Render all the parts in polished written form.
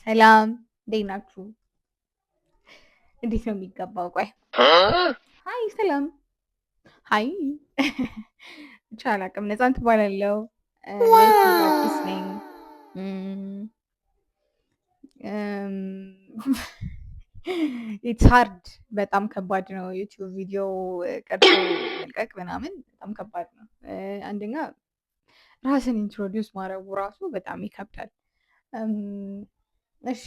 ሰላም እንዴት ናችሁ? እንዴት ነው የሚገባው? ቆይ ሀይ ሰላም ሀይ ብቻ አላውቅም። ነፃን ትባላለው። የዩቲዩብ አርቲስት ነኝ። ኢትስ ሃርድ በጣም ከባድ ነው። ዩቲዩብ ቪዲዮ ቀርጾ መልቀቅ ምናምን በጣም ከባድ ነው። አንደኛ ራስን ኢንትሮዲውስ ማድረጉ ራሱ በጣም ይከብዳል። እሺ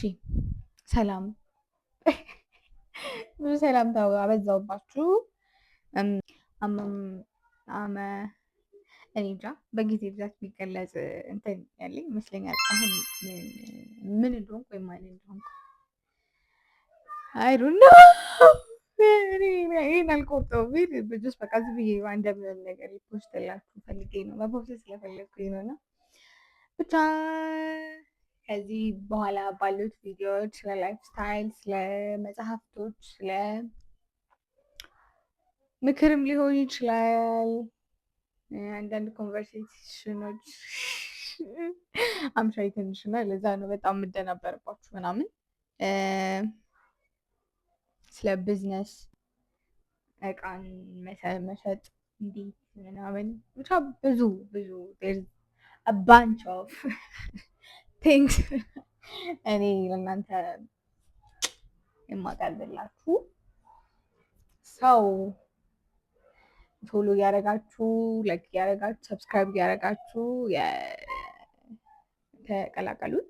ሰላም ብዙ ሰላምታ አበዛውባችሁ። አመ እኔ እንጃ በጊዜ ብዛት የሚገለጽ እንትን ያለኝ ይመስለኛል። አሁን ምን እንደሆንኩ ወይም ማን እንደሆንኩ አይ ዶንት ኖ። ይሄን አልቆርጠውም። ጀስት በቃ ዝም ብዬ እንደምንም ነገር ፖስትላችሁ ፈልጌ ነው መፖስት ስለፈለግኩኝ ነው። እና ብቻ ከዚህ በኋላ ባሉት ቪዲዮዎች ስለ ላይፍ ስታይል፣ ስለ መጽሐፍቶች፣ ስለ ምክርም ሊሆን ይችላል አንዳንድ ኮንቨርሴሽኖች አምሻይ ትንሽ እና ለዛ ነው በጣም የምደናበርባችሁ ምናምን ስለ ቢዝነስ እቃን መሸጥ እንዲህ ምናምን ብቻ ብዙ ብዙ a bunch of things እኔ ለእናንተ የማቀርብላችሁ ሰው ፎሎ እያደረጋችሁ ላይክ እያደረጋችሁ ሰብስክራይብ እያደረጋችሁ ተቀላቀሉን።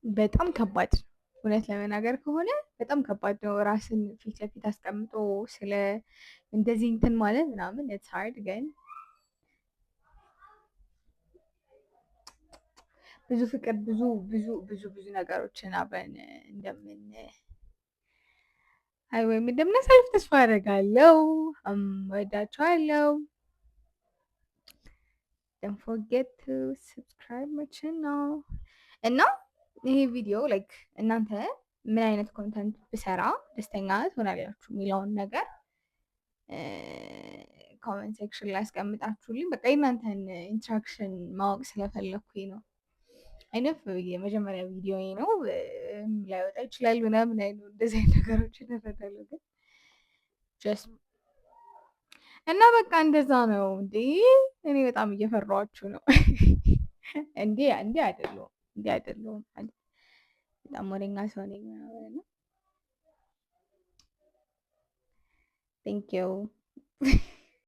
በጣም ከባድ እውነት ለመናገር ከሆነ በጣም ከባድ ነው። ራስን ፊት ለፊት አስቀምጦ ስለ እንደዚህ እንትን ማለት ምናምን ኢትስ ሃርድ፣ ግን ብዙ ፍቅር ብዙ ብዙ ብዙ ብዙ ነገሮችን አብረን ወይም እንደምናሳልፍ ተስፋ አደርጋለሁ። ወዳችኋለሁ። don't forget to subscribe my channel እና ይሄ ቪዲዮ ላይክ እናንተ ምን አይነት ኮንተንት ብሰራ ደስተኛ ትሆናላችሁ የሚለውን ነገር ኮመንት ሴክሽን ላይ አስቀምጣችሁልኝ። በቃ የእናንተን ኢንትራክሽን ማወቅ ስለፈለኩኝ ነው። አይነፍ የመጀመሪያ ቪዲዮ ነው ላይወጣ ይችላል ምናምን እንደዚህ አይነት ነገሮችን እረዳለሁ፣ ግን ጀስት እና በቃ እንደዛ ነው። እንዴ እኔ በጣም እየፈራኋችሁ ነው። እንዴ አይደለሁም በጣም ወደኛ ሰው ነኝ ምናምን ነው። ቴንክ ዩ